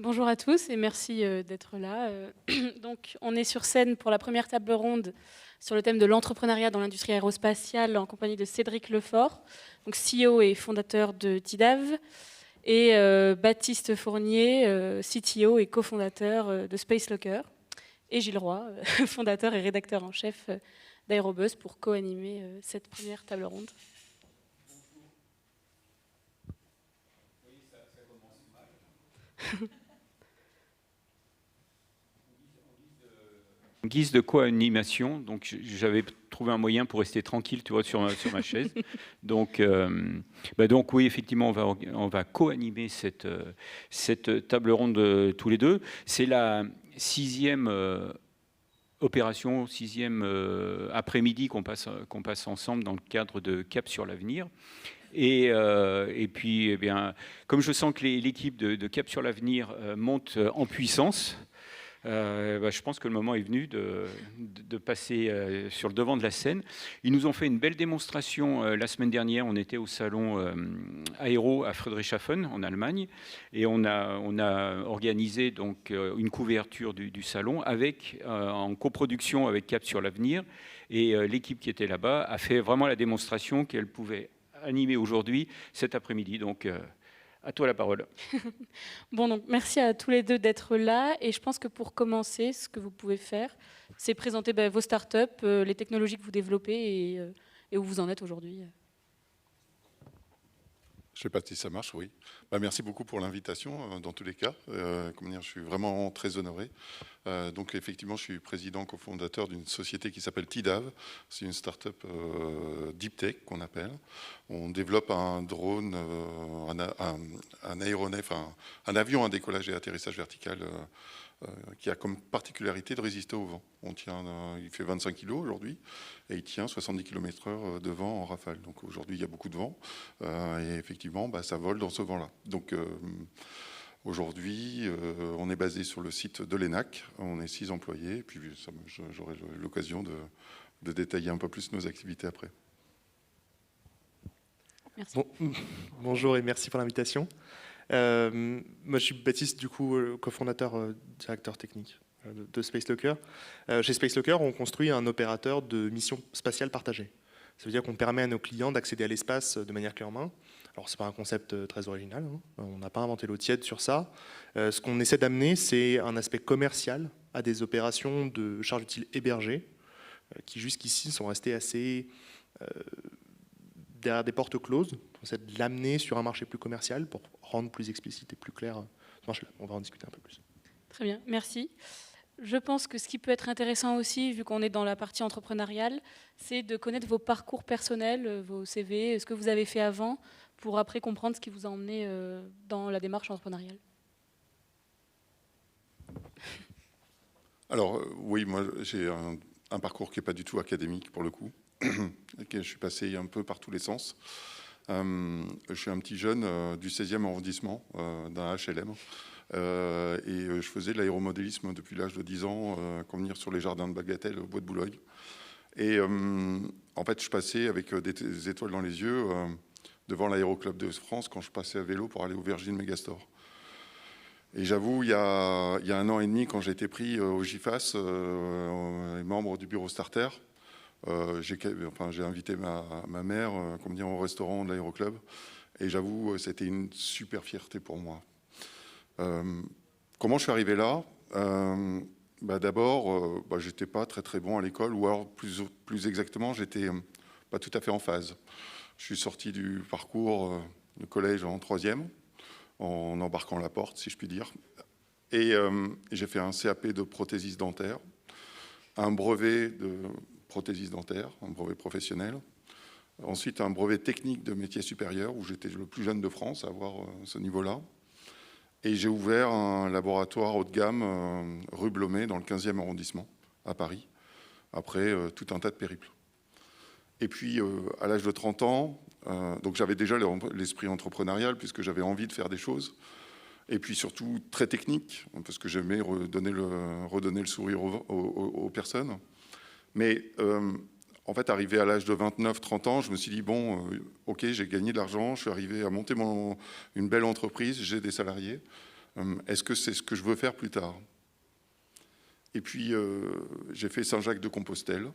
Bonjour à tous et merci d'être là. Donc, on est sur scène pour la première table ronde sur le thème de l'entrepreneuriat dans l'industrie aérospatiale en compagnie de Cédric Lefort, donc CEO et fondateur de TIDAV, et Baptiste Fournier, CTO et cofondateur de Space Locker, et Gilles Roy, fondateur et rédacteur en chef d'Aérobuzz pour co-animer cette première table ronde. En guise de co-animation, donc j'avais trouvé un moyen pour rester tranquille, tu vois, sur ma chaise. Donc oui, effectivement, on va co-animer cette table ronde tous les deux. C'est la sixième opération, sixième après-midi qu'on passe ensemble dans le cadre de Cap sur l'avenir. Et puis, eh bien, comme je sens que l'équipe de Cap sur l'avenir monte en puissance, je pense que le moment est venu de passer sur le devant de la scène. Ils nous ont fait une belle démonstration la semaine dernière. On était au salon Aéro à Friedrichshafen en Allemagne et on a organisé donc une couverture du salon en coproduction avec Cap sur l'avenir. Et l'équipe qui était là-bas a fait vraiment la démonstration qu'elle pouvait animer aujourd'hui, cet après-midi. Donc, à toi la parole. Bon, donc merci à tous les deux d'être là. Et je pense que pour commencer, ce que vous pouvez faire, c'est présenter vos startups, les technologies que vous développez et où vous en êtes aujourd'hui. Je ne sais pas si ça marche, oui. Merci beaucoup pour l'invitation, dans tous les cas. Je suis vraiment très honoré. Donc effectivement, je suis président cofondateur d'une société qui s'appelle TIDAV. C'est une start-up deep tech qu'on appelle. On développe un drone, un aéronef, un avion à décollage et atterrissage vertical qui a comme particularité de résister au vent. Il fait 25 kg aujourd'hui et il tient 70 km/h de vent en rafale. Donc aujourd'hui, il y a beaucoup de vent et effectivement, ça vole dans ce vent-là. Donc aujourd'hui, on est basé sur le site de l'ENAC. On est 6 employés et puis j'aurai l'occasion de détailler un peu plus nos activités après. Merci. Bonjour et merci pour l'invitation. Moi, je suis Baptiste, du coup, cofondateur, directeur technique de Space Locker. Chez Space Locker, on construit un opérateur de mission spatiale partagée. Ça veut dire qu'on permet à nos clients d'accéder à l'espace de manière clé en main. Alors, ce n'est pas un concept très original, hein. On n'a pas inventé l'eau tiède sur ça. Ce qu'on essaie d'amener, c'est un aspect commercial à des opérations de charge utile hébergées qui, jusqu'ici, sont restées assez derrière des portes closes. On essaie de l'amener sur un marché plus commercial pour rendre plus explicite et plus clair ce marché-là. On va en discuter un peu plus. Très bien, merci. Je pense que ce qui peut être intéressant aussi, vu qu'on est dans la partie entrepreneuriale, c'est de connaître vos parcours personnels, vos CV, ce que vous avez fait avant, pour après comprendre ce qui vous a emmené dans la démarche entrepreneuriale. Alors oui, moi j'ai un parcours qui n'est pas du tout académique pour le coup. Je suis passé un peu par tous les sens. Je suis un petit jeune du 16e arrondissement d'un HLM et je faisais de l'aéromodélisme depuis l'âge de 10 ans, comme venir sur les jardins de Bagatelle au bois de Boulogne. Et en fait, je passais avec des étoiles dans les yeux devant l'Aéroclub de France quand je passais à vélo pour aller au Virgin Megastore. Et j'avoue, il y a 1 an et demi, quand j'ai été pris au GIFAS, les membres du bureau Starter, j'ai invité ma mère au restaurant de l'aéroclub et j'avoue c'était une super fierté pour moi. Comment je suis arrivé là? D'abord, j'étais pas très bon à l'école, ou alors plus exactement, j'étais pas tout à fait en phase. Je suis sorti du parcours de collège en 3e, en embarquant la porte, si je puis dire. Et j'ai fait un CAP de prothésiste dentaire, un brevet de prothésiste dentaire, un brevet professionnel. Ensuite, un brevet technique de métier supérieur, où j'étais le plus jeune de France à avoir ce niveau-là. Et j'ai ouvert un laboratoire haut de gamme rue Blomet, dans le 15e arrondissement, à Paris, après tout un tas de périples. Et puis, à l'âge de 30 ans, donc j'avais déjà l'esprit entrepreneurial, puisque j'avais envie de faire des choses. Et puis surtout très technique, parce que j'aimais redonner le sourire aux personnes. Mais en fait, arrivé à l'âge de 29-30 ans, je me suis dit, bon, ok, j'ai gagné de l'argent, je suis arrivé à monter une belle entreprise, j'ai des salariés. Est-ce que c'est ce que je veux faire plus tard? Et puis, j'ai fait Saint-Jacques-de-Compostelle.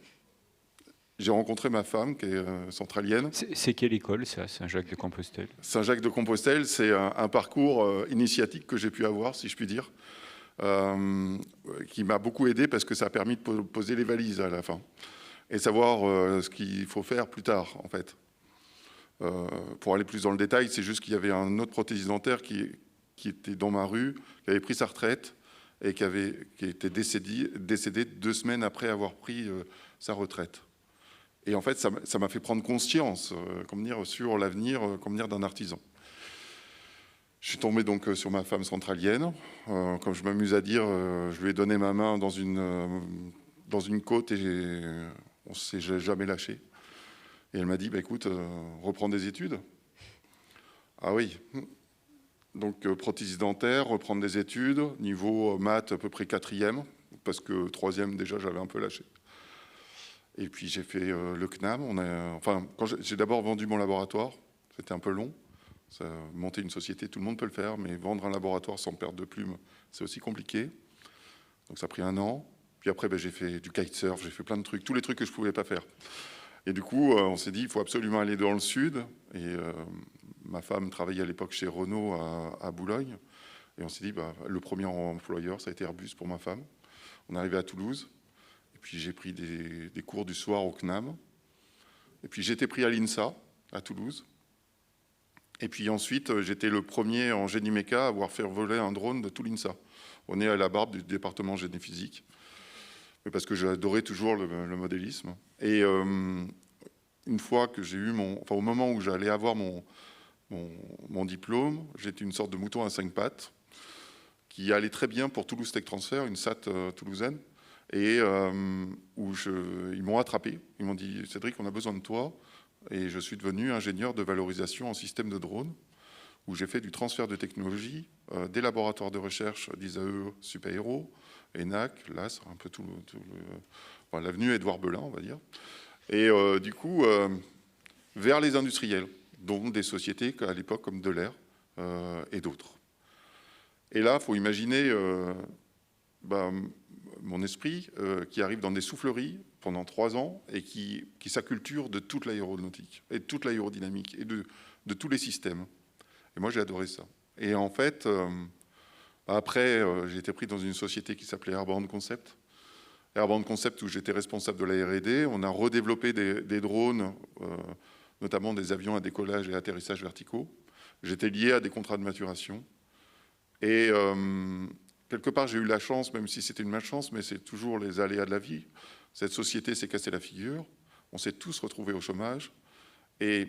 J'ai rencontré ma femme, qui est centralienne. C'est quelle école, ça, Saint-Jacques-de-Compostelle? Saint-Jacques-de-Compostelle, c'est un parcours initiatique que j'ai pu avoir, si je puis dire, qui m'a beaucoup aidé parce que ça a permis de poser les valises à la fin et savoir ce qu'il faut faire plus tard, en fait. Pour aller plus dans le détail, c'est juste qu'il y avait un autre prothésiste dentaire qui était dans ma rue, qui avait pris sa retraite et qui était décédé 2 semaines après avoir pris sa retraite. Et en fait, ça m'a fait prendre conscience, sur l'avenir, d'un artisan. Je suis tombé donc sur ma femme centralienne. Comme je m'amuse à dire, je lui ai donné ma main dans une côte et on ne s'est jamais lâché. Et elle m'a dit, écoute, reprends des études. Ah oui. Donc prothésiste dentaire, reprendre des études, niveau maths à peu près 4e, parce que 3e déjà j'avais un peu lâché. Et puis j'ai fait le CNAM. Quand j'ai d'abord vendu mon laboratoire, c'était un peu long. Monter une société, tout le monde peut le faire, mais vendre un laboratoire sans perte de plume, c'est aussi compliqué. Donc ça a pris 1 an. Puis après, j'ai fait du kitesurf, j'ai fait plein de trucs, tous les trucs que je ne pouvais pas faire. Et du coup, on s'est dit, il faut absolument aller dans le sud. Et ma femme travaillait à l'époque chez Renault à Boulogne. Et on s'est dit, le premier employeur, ça a été Airbus pour ma femme. On est arrivé à Toulouse. Et puis j'ai pris des cours du soir au CNAM. Et puis j'ai été pris à l'INSA, à Toulouse. Et puis ensuite, j'étais le premier en génie méca à avoir fait voler un drone de tout l'INSA. On est à la barbe du département génie physique. Parce que j'adorais toujours le modélisme. Et une fois que j'ai eu au moment où j'allais avoir mon diplôme, j'étais une sorte de mouton à 5 pattes qui allait très bien pour Toulouse Tech Transfer, une SAT toulousaine. Et ils m'ont attrapé. Ils m'ont dit, Cédric, on a besoin de toi. Et je suis devenu ingénieur de valorisation en système de drone, où j'ai fait du transfert de technologie des laboratoires de recherche d'ISAE Super-Héros, ENAC, LAS, un peu l'avenue Édouard Belin, on va dire. Et du coup, vers les industriels, dont des sociétés à l'époque comme Delair et d'autres. Et là, il faut imaginer mon esprit qui arrive dans des souffleries pendant 3 ans et qui s'acculture de toute l'aéronautique et de toute l'aérodynamique et de tous les systèmes. Et moi, j'ai adoré ça. Et en fait, après, j'ai été pris dans une société qui s'appelait Airborne Concept. Airborne Concept, où j'étais responsable de la R&D. On a redéveloppé des drones, notamment des avions à décollage et atterrissage verticaux. J'étais lié à des contrats de maturation. Et quelque part, j'ai eu la chance, même si c'était une malchance, mais c'est toujours les aléas de la vie. Cette société s'est cassée la figure. On s'est tous retrouvés au chômage. Et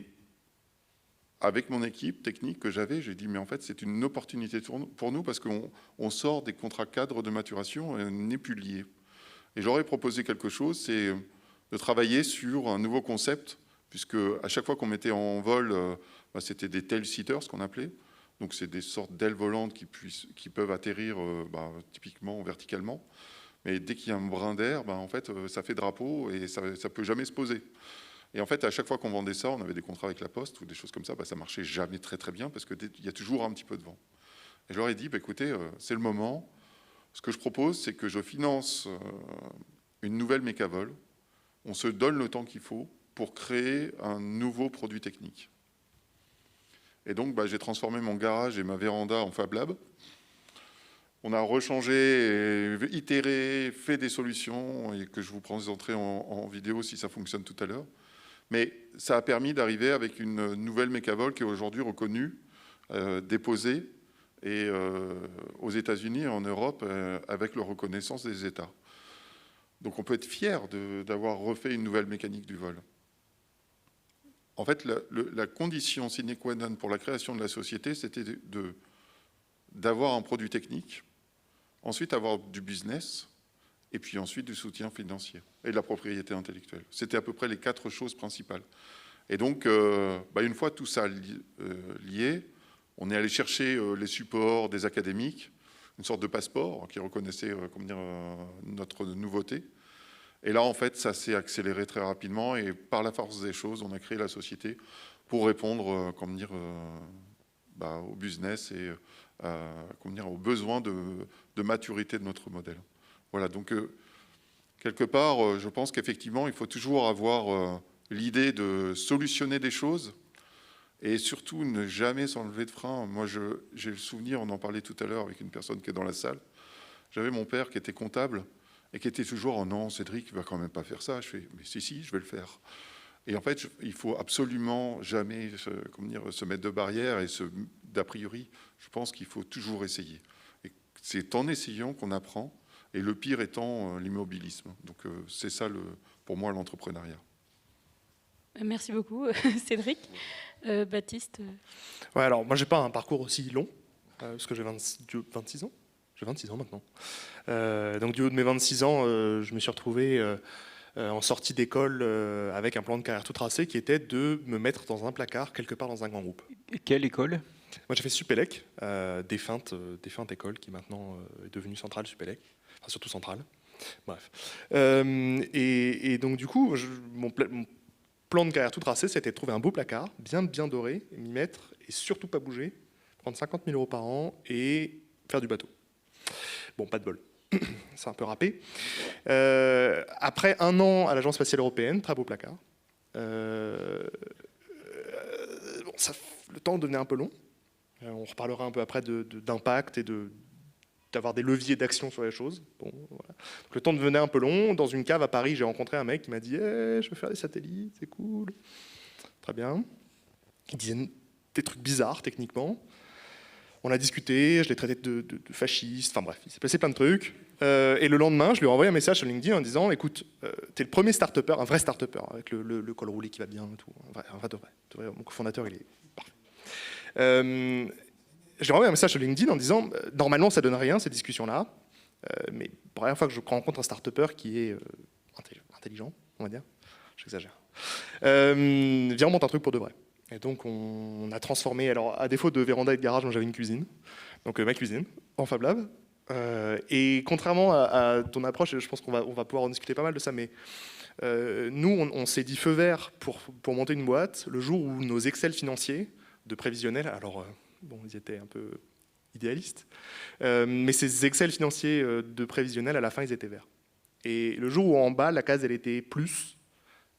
avec mon équipe technique que j'avais, j'ai dit, mais en fait, c'est une opportunité pour nous parce qu'on sort des contrats cadres de maturation et on n'est plus liés. Et j'aurais proposé quelque chose, c'est de travailler sur un nouveau concept, puisque à chaque fois qu'on mettait en vol, c'était des tail-seaters, ce qu'on appelait. Donc, c'est des sortes d'ailes volantes qui peuvent atterrir typiquement verticalement. Mais dès qu'il y a un brin d'air, en fait, ça fait drapeau et ça ne peut jamais se poser. Et en fait, à chaque fois qu'on vendait ça, on avait des contrats avec la Poste ou des choses comme ça, ça marchait jamais très très bien parce qu'il y a toujours un petit peu de vent. Et je leur ai dit, écoutez, c'est le moment. Ce que je propose, c'est que je finance une nouvelle mécavol. On se donne le temps qu'il faut pour créer un nouveau produit technique. Et donc, j'ai transformé mon garage et ma véranda en Fab Lab. On a rechangé, itéré, fait des solutions et que je vous présenterai en vidéo si ça fonctionne tout à l'heure. Mais ça a permis d'arriver avec une nouvelle mécavol qui est aujourd'hui reconnue, déposée et, aux États-Unis et en Europe avec la reconnaissance des États. Donc on peut être fier d'avoir refait une nouvelle mécanique du vol. En fait, la condition sine qua non pour la création de la société, c'était d'avoir un produit technique, ensuite avoir du business, et puis ensuite du soutien financier et de la propriété intellectuelle. C'était à peu près les 4 choses principales. Et donc, une fois tout ça lié, on est allé chercher les supports des académiques, une sorte de passeport qui reconnaissait notre nouveauté. Et là, en fait, ça s'est accéléré très rapidement et par la force des choses, on a créé la société pour répondre au business et comment dire, aux besoins de maturité de notre modèle. Voilà, donc quelque part, je pense qu'effectivement, il faut toujours avoir l'idée de solutionner des choses et surtout ne jamais s'enlever de frein. Moi, j'ai le souvenir, on en parlait tout à l'heure avec une personne qui est dans la salle, j'avais mon père qui était comptable et qui était toujours « Oh non, Cédric, il ne va quand même pas faire ça ». Je fais « Mais si, je vais le faire ». Et en fait, il faut absolument jamais se mettre de barrière et d'a priori, je pense qu'il faut toujours essayer. Et c'est en essayant qu'on apprend, et le pire étant l'immobilisme. Donc c'est ça, pour moi, l'entrepreneuriat. Merci beaucoup, Cédric. Baptiste. Ouais, alors moi, j'ai pas un parcours aussi long, parce que j'ai 26 ans. J'ai 26 ans maintenant. Donc du haut de mes 26 ans, je me suis retrouvé en sortie d'école avec un plan de carrière tout tracé qui était de me mettre dans un placard quelque part dans un grand groupe. Quelle école? Moi j'ai fait Supélec, défunte école qui maintenant est devenue Centrale Supélec, enfin surtout Centrale. Bref. Et donc du coup, mon plan de carrière tout tracé, c'était de trouver un beau placard, bien doré, m'y mettre et surtout pas bouger, prendre 50 000 € par an et faire du bateau. Bon, pas de bol. C'est un peu râpé. Après 1 an à l'Agence spatiale européenne, très beau placard. Bon, le temps devenait un peu long. On reparlera un peu après d'impact et d'avoir des leviers d'action sur les choses. Bon, voilà. Donc, le temps devenait un peu long. Dans une cave à Paris, j'ai rencontré un mec qui m'a dit je veux faire des satellites, c'est cool. Très bien. Il disait des trucs bizarres techniquement. On a discuté, je l'ai traité de fasciste, enfin bref, il s'est passé plein de trucs. Et le lendemain, je lui ai envoyé un message sur LinkedIn en disant écoute, t'es le premier start-upper, un vrai start-upper, avec le col roulé qui va bien et tout. Un vrai de vrai. Mon cofondateur, il est parfait. Je lui ai envoyé un message sur LinkedIn en disant normalement, ça donne rien, ces discussions-là. Mais pour la première fois que je rencontre un start-upper qui est intelligent, on va dire, j'exagère, viens, on monte un truc pour de vrai. Et donc on a transformé, alors à défaut de véranda et de garage, moi j'avais une cuisine, donc ma cuisine en Fab Lab. Et contrairement à ton approche, je pense qu'on va pouvoir en discuter pas mal de ça, mais nous on s'est dit feu vert pour monter une boîte le jour où nos Excel financiers de prévisionnel, alors bon ils étaient un peu idéalistes, mais ces Excel financiers de prévisionnel à la fin ils étaient verts. Et le jour où en bas la case elle était plus,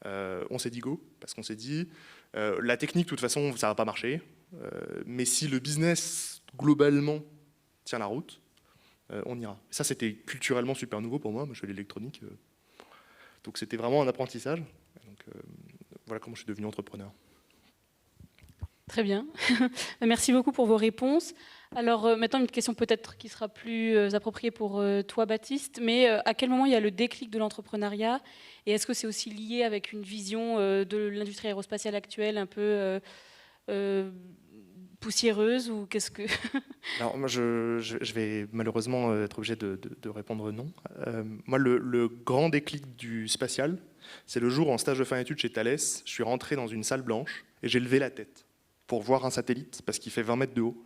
on s'est dit go, parce qu'on s'est dit la technique, de toute façon, ça ne va pas marcher. Mais si le business, globalement, tient la route, on ira. Ça, c'était culturellement super nouveau pour moi. Moi, je fais l'électronique. Donc, c'était vraiment un apprentissage. Donc, voilà comment je suis devenu entrepreneur. Très bien. Merci beaucoup pour vos réponses. Alors, maintenant, une question peut-être qui sera plus appropriée pour toi, Baptiste. Mais à quel moment il y a le déclic de l'entrepreneuriat? Et est-ce que c'est aussi lié avec une vision de l'industrie aérospatiale actuelle un peu poussiéreuse ou qu'est-ce que... Alors, moi, je vais malheureusement être obligé de répondre non. Moi, le grand déclic du spatial, c'est le jour en stage de fin d'études chez Thales, je suis rentré dans une salle blanche et j'ai levé la tête pour voir un satellite parce qu'il fait 20 mètres de haut.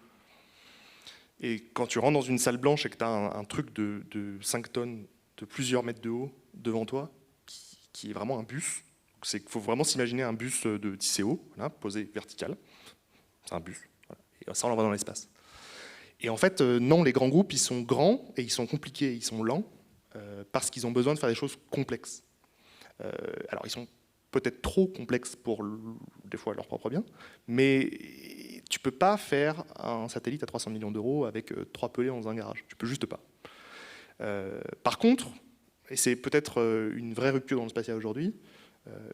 Et quand tu rentres dans une salle blanche et que tu as un truc de 5 tonnes, de plusieurs mètres de haut devant toi, qui est vraiment un bus, il faut vraiment s'imaginer un bus de Tisséo, voilà, posé vertical. C'est un bus. Voilà. Et ça, on l'envoie dans l'espace. Et en fait, non, les grands groupes, ils sont grands et ils sont compliqués, ils sont lents, parce qu'ils ont besoin de faire des choses complexes. Alors, ils sont peut-être trop complexes pour, des fois, leur propre bien, mais tu peux pas faire un satellite à 300 millions d'euros avec 3 pelés dans un garage. Tu peux juste pas. Par contre, et c'est peut-être une vraie rupture dans le spatial aujourd'hui,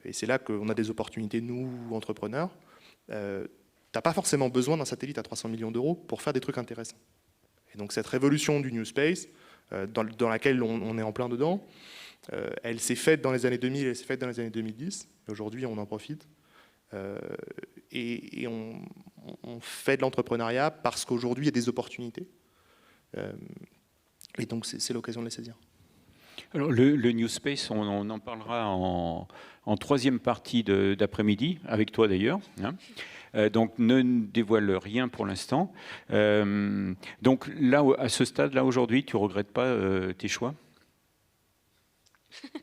et c'est là qu'on a des opportunités, nous, entrepreneurs, t'as pas forcément besoin d'un satellite à 300 millions d'euros pour faire des trucs intéressants. Et donc cette révolution du New Space, dans laquelle on est en plein dedans, elle s'est faite dans les années 2000, elle s'est faite dans les années 2010, et aujourd'hui on en profite. Et on fait de l'entrepreneuriat parce qu'aujourd'hui il y a des opportunités. Et donc c'est l'occasion de les saisir. Alors le New Space, on en parlera en troisième partie d'après-midi, avec toi d'ailleurs. Hein. Donc ne dévoile rien pour l'instant. Donc là, à ce stade-là aujourd'hui, tu ne regrettes pas tes choix?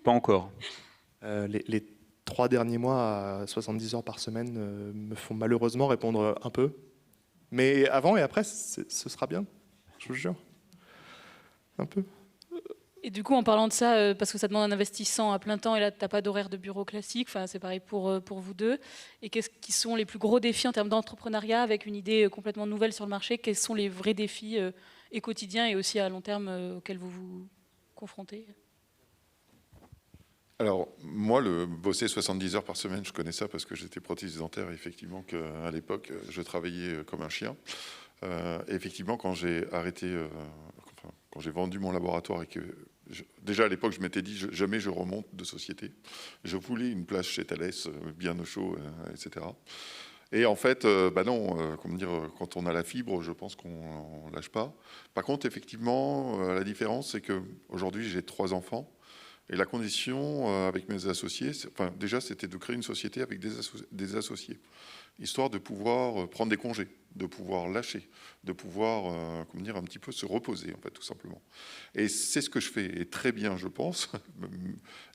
Pas encore. Les 3 derniers mois à 70 heures par semaine me font malheureusement répondre un peu. Mais avant et après, ce sera bien, je vous jure. Un peu. Et du coup, en parlant de ça, parce que ça demande un investissement à plein temps, et là, tu n'as pas d'horaire de bureau classique, enfin, c'est pareil pour vous deux. Et qu'est-ce qui sont les plus gros défis en termes d'entrepreneuriat, avec une idée complètement nouvelle sur le marché? Quels sont les vrais défis et quotidiens et aussi à long terme auxquels vous vous confrontez? Alors, moi, le bosser 70 heures par semaine, je connais ça parce que j'étais prothésiste dentaire, effectivement, qu'à l'époque, je travaillais comme un chien. Effectivement, quand j'ai arrêté, quand j'ai vendu mon laboratoire et que, déjà à l'époque, je m'étais dit, jamais je remonte de société. Je voulais une place chez Thales, bien au chaud, etc. Et en fait, non, comment dire, quand on a la fibre, je pense qu'on ne lâche pas. Par contre, effectivement, la différence, c'est qu'aujourd'hui, j'ai 3 enfants. Et la condition avec mes associés, enfin, déjà, c'était de créer une société avec des associés, histoire de pouvoir prendre des congés, de pouvoir lâcher, de pouvoir, comment dire, un petit peu se reposer, en fait, tout simplement. Et c'est ce que je fais, et très bien, je pense,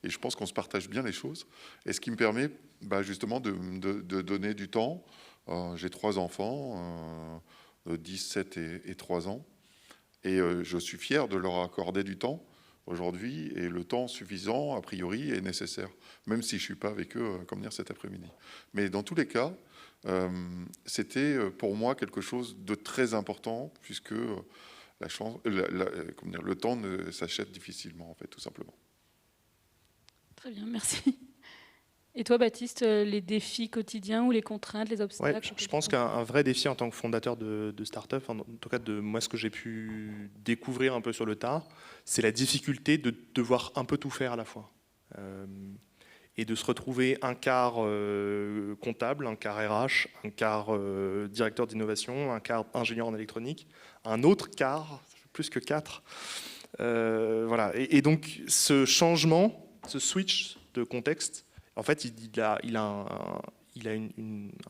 et je pense qu'on se partage bien les choses, et ce qui me permet justement de donner du temps. J'ai 3 enfants, de 10, 7 et 3 ans, et je suis fier de leur accorder du temps aujourd'hui, et le temps suffisant, a priori, est nécessaire, même si je ne suis pas avec eux, comme dire, cet après-midi. Mais dans tous les cas, c'était pour moi quelque chose de très important, puisque le temps s'achète difficilement, en fait, tout simplement. Très bien, merci. Et toi, Baptiste, les défis quotidiens ou les contraintes, les obstacles? Ouais, je pense qu'un vrai défi en tant que fondateur de start-up, en tout cas de moi ce que j'ai pu découvrir un peu sur le tas, c'est la difficulté de devoir un peu tout faire à la fois. Et de se retrouver un quart comptable, un quart RH, un quart directeur d'innovation, un quart ingénieur en électronique, un autre quart, plus que 4. Voilà. Et donc ce changement, ce switch de contexte, en fait, il a un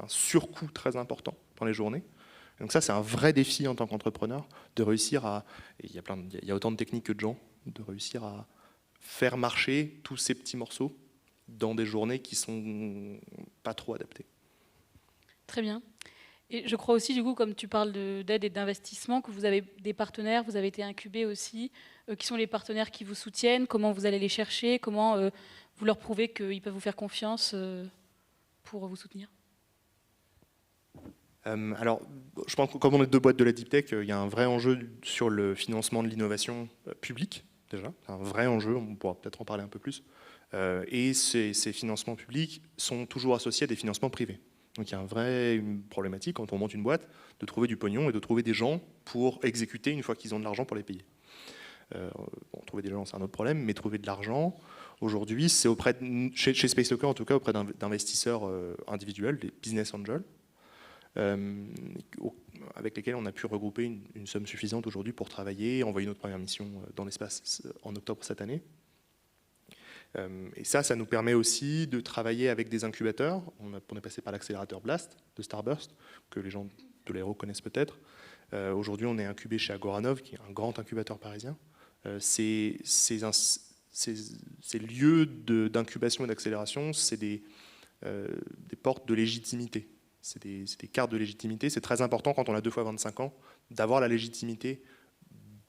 surcoût très important dans les journées. Donc ça, c'est un vrai défi en tant qu'entrepreneur, de réussir à... Il y a autant de techniques que de gens, de réussir à faire marcher tous ces petits morceaux dans des journées qui sont pas trop adaptées. Très bien. Et je crois aussi, du coup, comme tu parles d'aide et d'investissement, que vous avez des partenaires, vous avez été incubés aussi. Qui sont les partenaires qui vous soutiennent? Comment vous allez les chercher? Comment vous leur prouvez qu'ils peuvent vous faire confiance pour vous soutenir? Alors, je pense que comme on est 2 boîtes de la Deep Tech, il y a un vrai enjeu sur le financement de l'innovation publique, déjà. C'est un vrai enjeu, on pourra peut-être en parler un peu plus. Et ces financements publics sont toujours associés à des financements privés. Donc il y a une problématique quand on monte une boîte de trouver du pognon et de trouver des gens pour exécuter une fois qu'ils ont de l'argent pour les payer. Trouver des gens, c'est un autre problème, mais trouver de l'argent, aujourd'hui, c'est chez Space Locker, en tout cas, auprès d'investisseurs individuels, des business angels, avec lesquels on a pu regrouper une somme suffisante aujourd'hui pour travailler, envoyer notre première mission dans l'espace en octobre cette année. Et ça nous permet aussi de travailler avec des incubateurs. On est passé par l'accélérateur Blast de Starburst, que les gens de l'aéro connaissent peut-être. Aujourd'hui, on est incubé chez Agoranov, qui est un grand incubateur parisien. Ces lieux d'incubation et d'accélération, c'est des portes de légitimité. C'est des cartes de légitimité. C'est très important quand on a 2 fois 25 ans d'avoir la légitimité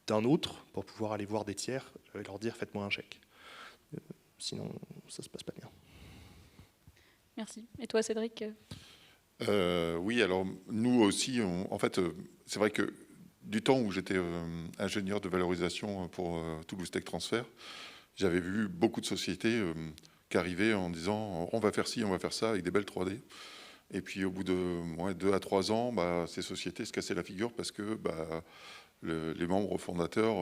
d'un autre pour pouvoir aller voir des tiers et leur dire faites-moi un chèque. Sinon, ça ne se passe pas bien. Merci. Et toi, Cédric? Oui, alors nous aussi, en fait, c'est vrai que du temps où j'étais ingénieur de valorisation pour Toulouse Tech Transfer, j'avais vu beaucoup de sociétés qui arrivaient en disant on va faire ci, on va faire ça, avec des belles 3D. Et puis au bout de 2 à 3 ans, ces sociétés se cassaient la figure parce que les membres fondateurs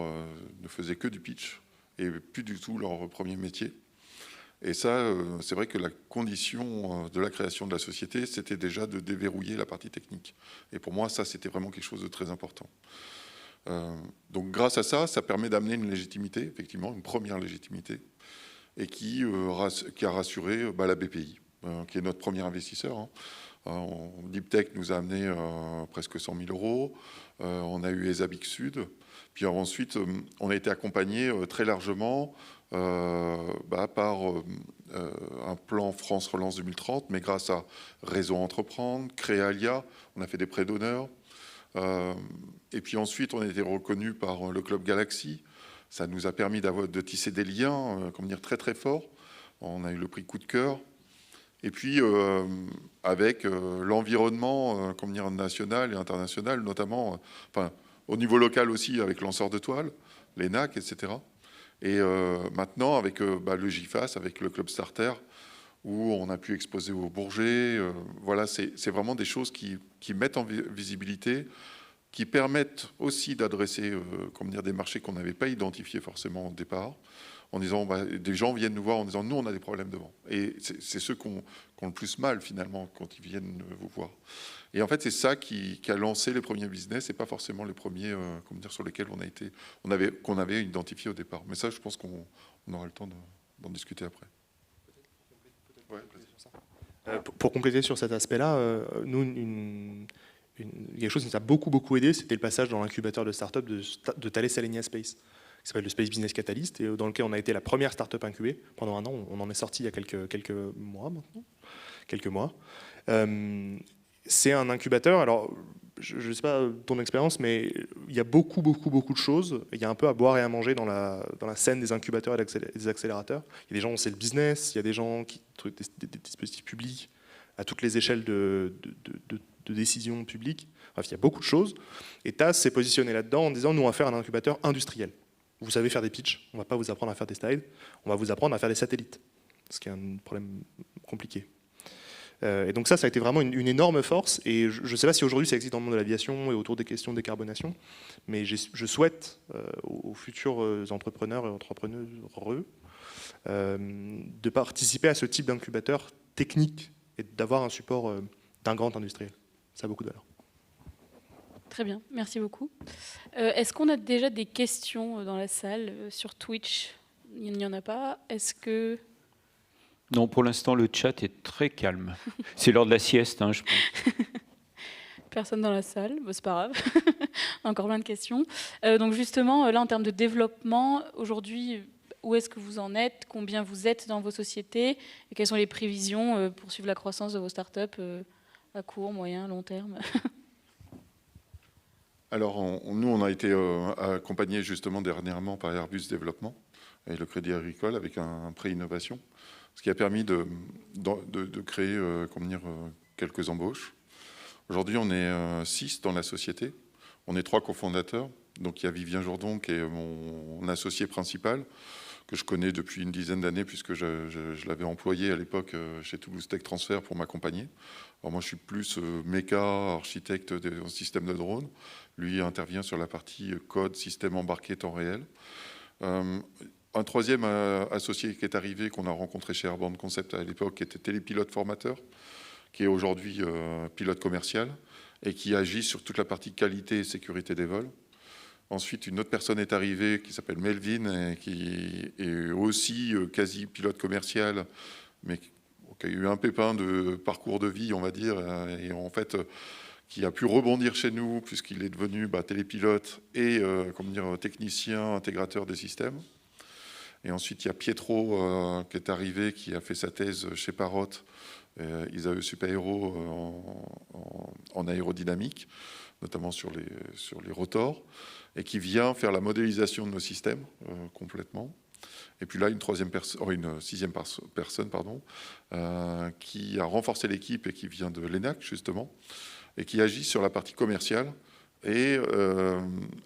ne faisaient que du pitch et plus du tout leur premier métier. Et ça, c'est vrai que la condition de la création de la société, c'était déjà de déverrouiller la partie technique. Et pour moi, ça, c'était vraiment quelque chose de très important. Donc grâce à ça, ça permet d'amener une légitimité, effectivement, une première légitimité, et qui a rassuré la BPI, qui est notre premier investisseur. Deep Tech nous a amené presque 100 000 €. On a eu ESABIC Sud. Puis ensuite, on a été accompagné très largement par un plan France Relance 2030, mais grâce à Réseau Entreprendre, Créalia, on a fait des prêts d'honneur. Et puis ensuite, on a été reconnu par le Club Galaxy. Ça nous a permis de tisser des liens, très très forts. On a eu le prix Coup de cœur. Et puis, avec l'environnement national et international, notamment au niveau local aussi, avec Lanceurs de Toile, l'ENAC, etc. Et maintenant, avec le GIFAS, avec le Club Starter, où on a pu exposer au Bourget. Voilà, c'est vraiment des choses qui mettent en visibilité, qui permettent aussi d'adresser des marchés qu'on n'avait pas identifiés forcément au départ, en disant, des gens viennent nous voir en disant, nous, on a des problèmes devant. Et c'est ceux qui ont le plus mal, finalement, quand ils viennent vous voir. Et en fait, c'est ça qui a lancé les premiers business, et pas forcément les premiers sur lesquels qu'on avait identifié au départ. Mais ça, je pense qu'on aura le temps d'en discuter après. Ouais, pour compléter sur cet aspect-là, nous, quelque chose qui nous a beaucoup aidé, c'était le passage dans l'incubateur de start-up de Thales Alenia Space, qui s'appelle le Space Business Catalyst, et dans lequel on a été la première start-up incubée pendant un an. On en est sorti il y a quelques mois maintenant. Quelques mois. C'est un incubateur, alors je ne sais pas ton expérience, mais il y a beaucoup de choses. Il y a un peu à boire et à manger dans la scène des incubateurs et des accélérateurs. Il y a des gens, c'est le business, il y a des gens qui truc des dispositifs publics à toutes les échelles de décision publique. Bref, il y a beaucoup de choses. Et TAS s'est positionné là-dedans en disant, nous, on va faire un incubateur industriel. Vous savez faire des pitchs, on ne va pas vous apprendre à faire des slides, on va vous apprendre à faire des satellites, ce qui est un problème compliqué. Et donc ça a été vraiment une énorme force. Et je ne sais pas si aujourd'hui ça existe dans le monde de l'aviation et autour des questions de décarbonation, mais je souhaite aux futurs entrepreneurs et entrepreneuses de participer à ce type d'incubateur technique et d'avoir un support d'un grand industriel. Ça a beaucoup de valeur. Très bien, merci beaucoup. Est-ce qu'on a déjà des questions dans la salle sur Twitch? Il n'y en a pas. Est-ce que... Non, pour l'instant, le chat est très calme. C'est l'heure de la sieste, je pense. Personne dans la salle, c'est pas grave. Encore plein de questions. Donc justement, là, en termes de développement, aujourd'hui, où est-ce que vous en êtes? Combien vous êtes dans vos sociétés? Et quelles sont les prévisions pour suivre la croissance de vos startups à court, moyen, long terme? Alors, nous, on a été accompagnés justement dernièrement par Airbus Développement et le Crédit Agricole avec un prêt innovation, ce qui a permis de créer quelques embauches. Aujourd'hui, on est 6 dans la société. On est 3 cofondateurs. Donc, il y a Vivien Jourdon, qui est mon associé principal, que je connais depuis une dizaine d'années, puisque je l'avais employé à l'époque chez Toulouse Tech Transfer pour m'accompagner. Alors moi, je suis plus méca, architecte des systèmes de drones. Lui intervient sur la partie code, système embarqué, temps réel. Un troisième associé qui est arrivé, qu'on a rencontré chez Airborne Concept à l'époque, qui était télépilote formateur, qui est aujourd'hui pilote commercial, et qui agit sur toute la partie qualité et sécurité des vols. Ensuite, une autre personne est arrivée qui s'appelle Melvin, et qui est aussi quasi pilote commercial, mais qui a eu un pépin de parcours de vie, on va dire, et en fait, qui a pu rebondir chez nous, puisqu'il est devenu télépilote et technicien, intégrateur des systèmes. Et ensuite, il y a Pietro qui est arrivé, qui a fait sa thèse chez Parrot, Isae Supaéro en aérodynamique, notamment sur les rotors, et qui vient faire la modélisation de nos systèmes complètement. Et puis là, une sixième personne, qui a renforcé l'équipe et qui vient de l'ENAC, justement, et qui agit sur la partie commerciale et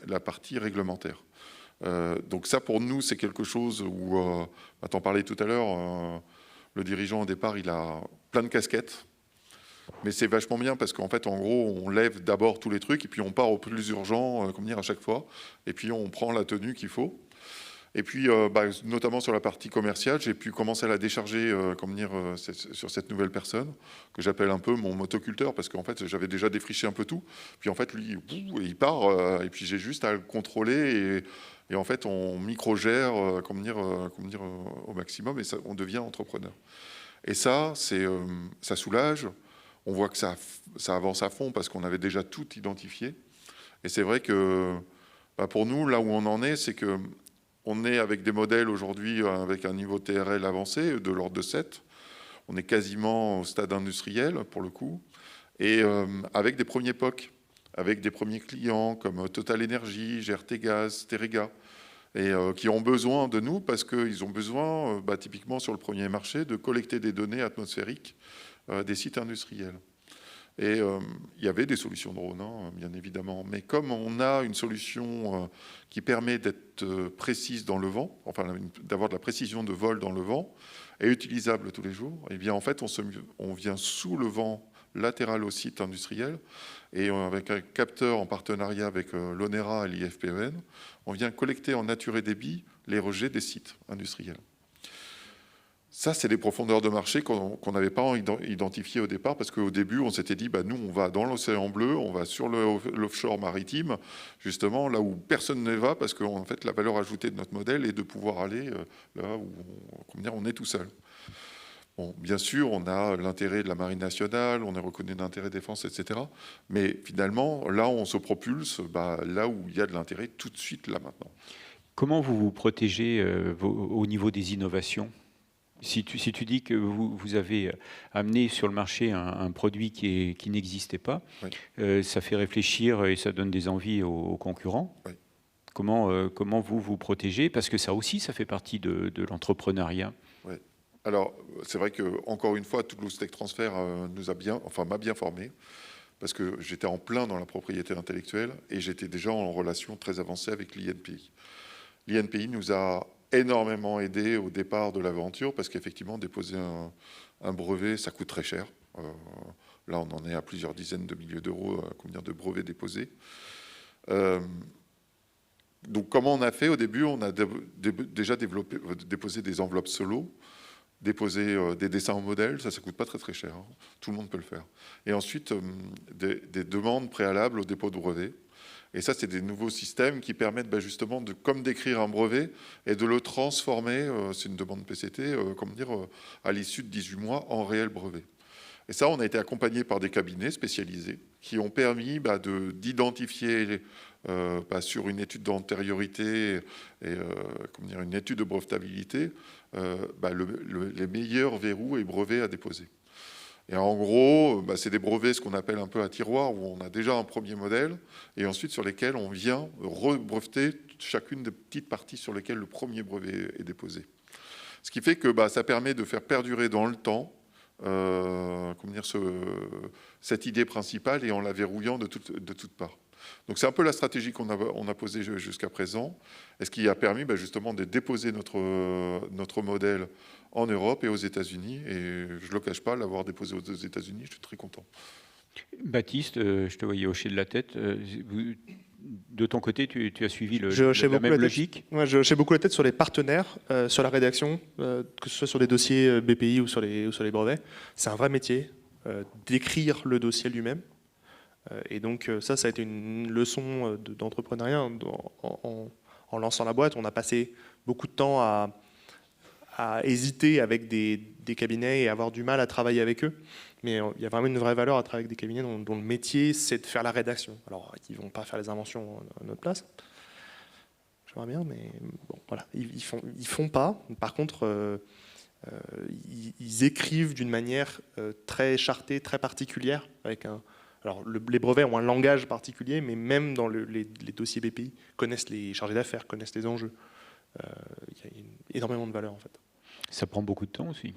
la partie réglementaire. Donc ça, pour nous, c'est quelque chose où, t'en parlais tout à l'heure, le dirigeant, au départ, il a plein de casquettes. Mais c'est vachement bien parce qu'en fait, en gros, on lève d'abord tous les trucs et puis on part au plus urgent, à chaque fois. Et puis on prend la tenue qu'il faut. Et puis, notamment sur la partie commerciale, j'ai pu commencer à la décharger sur cette nouvelle personne, que j'appelle un peu mon motoculteur, parce qu'en fait, j'avais déjà défriché un peu tout. Puis en fait, lui, il part, et puis j'ai juste à le contrôler, et en fait, on micro-gère au maximum, et ça, on devient entrepreneur. Et ça, ça soulage. On voit que ça avance à fond, parce qu'on avait déjà tout identifié. Et c'est vrai que, pour nous, là où on en est, c'est que on est avec des modèles aujourd'hui avec un niveau TRL avancé de l'ordre de 7. On est quasiment au stade industriel pour le coup. Et avec des premiers POC avec des premiers clients comme Total Energy, GRT Gaz, Terega, et qui ont besoin de nous parce qu'ils ont besoin, typiquement sur le premier marché, de collecter des données atmosphériques des sites industriels. Et il y avait des solutions drone, hein, bien évidemment. Mais comme on a une solution qui permet d'être précise dans le vent, enfin d'avoir de la précision de vol dans le vent, et utilisable tous les jours, et bien en fait on vient sous le vent latéral au site industriel, et avec un capteur en partenariat avec l'ONERA et l'IFPEN, on vient collecter en nature et débit les rejets des sites industriels. Ça, c'est des profondeurs de marché qu'on n'avait pas identifiées au départ, parce qu'au début, on s'était dit, nous, on va dans l'océan bleu, on va sur l'offshore maritime, justement, là où personne ne va, parce qu'en fait, la valeur ajoutée de notre modèle est de pouvoir aller là où on est tout seul. Bon, bien sûr, on a l'intérêt de la Marine nationale, on est reconnu d'intérêt défense, etc. Mais finalement, là, on se propulse là où il y a de l'intérêt tout de suite, là, maintenant. Comment vous vous protégez au niveau des innovations ? Si tu dis que vous avez amené sur le marché un produit qui n'existait pas, oui. Ça fait réfléchir et ça donne des envies aux concurrents. Oui. Comment vous vous protégez? Parce que ça aussi, ça fait partie de l'entrepreneuriat. Oui. Alors, c'est vrai que encore une fois, Toulouse Tech Transfer m'a bien formé, parce que j'étais en plein dans la propriété intellectuelle et j'étais déjà en relation très avancée avec l'INPI. L'INPI nous a énormément aidé au départ de l'aventure, parce qu'effectivement, déposer un brevet, ça coûte très cher. Là, on en est à plusieurs dizaines de milliers d'euros de brevets déposés. Donc, comment on a fait? Au début, on a déjà déposé des enveloppes solo, déposer des dessins en modèle, ça ne coûte pas très très cher. Hein. Tout le monde peut le faire. Et ensuite, des demandes préalables au dépôt de brevet. Et ça, c'est des nouveaux systèmes qui permettent justement comme d'écrire un brevet et de le transformer, c'est une demande PCT, à l'issue de 18 mois en réel brevet. Et ça, on a été accompagné par des cabinets spécialisés qui ont permis d'identifier sur une étude d'antériorité et une étude de brevetabilité les meilleurs verrous et brevets à déposer. Et en gros, c'est des brevets, ce qu'on appelle un peu à tiroir, où on a déjà un premier modèle, et ensuite sur lesquels on vient rebreveter chacune des petites parties sur lesquelles le premier brevet est déposé. Ce qui fait que ça permet de faire perdurer dans le temps cette idée principale et en la verrouillant de toutes parts. Donc c'est un peu la stratégie qu'on a posée jusqu'à présent, et ce qui a permis justement de déposer notre modèle en Europe et aux États-Unis. Et je ne le cache pas, l'avoir déposé aux États-Unis, je suis très content. Baptiste, je te voyais hocher de la tête. De ton côté, tu as suivi la même logique? Ouais, je hochais beaucoup la tête sur les partenaires, sur la rédaction, que ce soit sur les dossiers BPI ou sur les brevets. C'est un vrai métier, d'écrire le dossier lui-même. Et donc ça a été une leçon d'entrepreneuriat. En lançant la boîte, on a passé beaucoup de temps à hésiter avec des cabinets et avoir du mal à travailler avec eux. Mais il y a vraiment une vraie valeur à travailler avec des cabinets dont le métier, c'est de faire la rédaction. Alors, ils ne vont pas faire les inventions à notre place. J'aimerais bien, mais bon, voilà. Ils font pas. Par contre, ils écrivent d'une manière très chartée, très particulière, avec alors, les brevets ont un langage particulier, mais même dans les dossiers BPI, connaissent les chargés d'affaires, connaissent les enjeux. Il y a énormément de valeur, en fait. Ça prend beaucoup de temps aussi.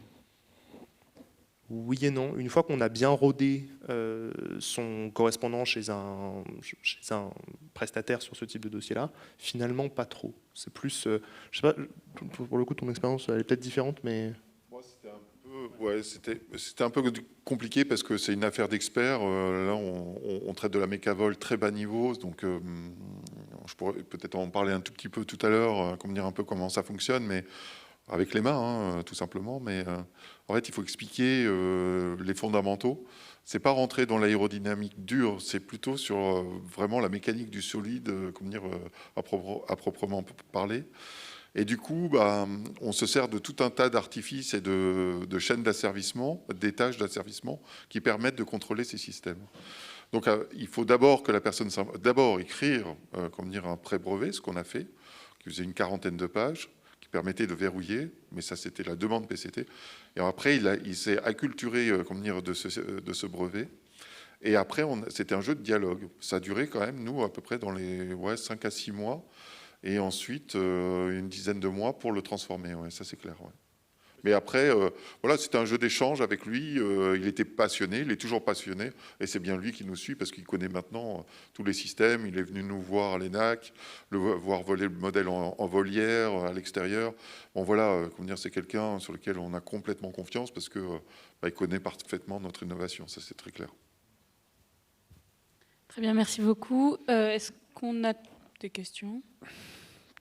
Oui et non. Une fois qu'on a bien rodé son correspondant chez un prestataire sur ce type de dossier-là, finalement, pas trop. C'est plus... je sais pas, pour le coup, ton expérience, elle est peut-être différente, mais... C'était un peu compliqué parce que c'est une affaire d'experts. Là, on traite de la mécavol très bas niveau, donc je pourrais peut-être en parler un tout petit peu tout à l'heure, dire un peu comment ça fonctionne, mais avec les mains, tout simplement. Mais en fait, il faut expliquer les fondamentaux. C'est pas rentrer dans l'aérodynamique dure, c'est plutôt sur vraiment la mécanique du solide, à proprement parler. Et du coup, on se sert de tout un tas d'artifices et de chaînes d'asservissement, d'étages d'asservissement qui permettent de contrôler ces systèmes. Donc, il faut d'abord que la personne écrire un pré-brevet, ce qu'on a fait, qui faisait une 40aine de pages, qui permettait de verrouiller, mais ça, c'était la demande PCT. Et après, il s'est acculturé de ce brevet. Et après, c'était un jeu de dialogue. Ça a duré quand même, nous, à peu près dans les 5 à 6 mois. Et ensuite, une dizaine de mois pour le transformer. Ouais, ça, c'est clair. Ouais. Mais après, voilà, c'était un jeu d'échange avec lui. Il était passionné, il est toujours passionné. Et c'est bien lui qui nous suit parce qu'il connaît maintenant tous les systèmes. Il est venu nous voir à l'ENAC, voir voler le modèle en volière, à l'extérieur. Bon, voilà, comment dire, c'est quelqu'un sur lequel on a complètement confiance parce que il connaît parfaitement notre innovation. Ça, c'est très clair. Très bien, merci beaucoup. Est-ce qu'on a des questions?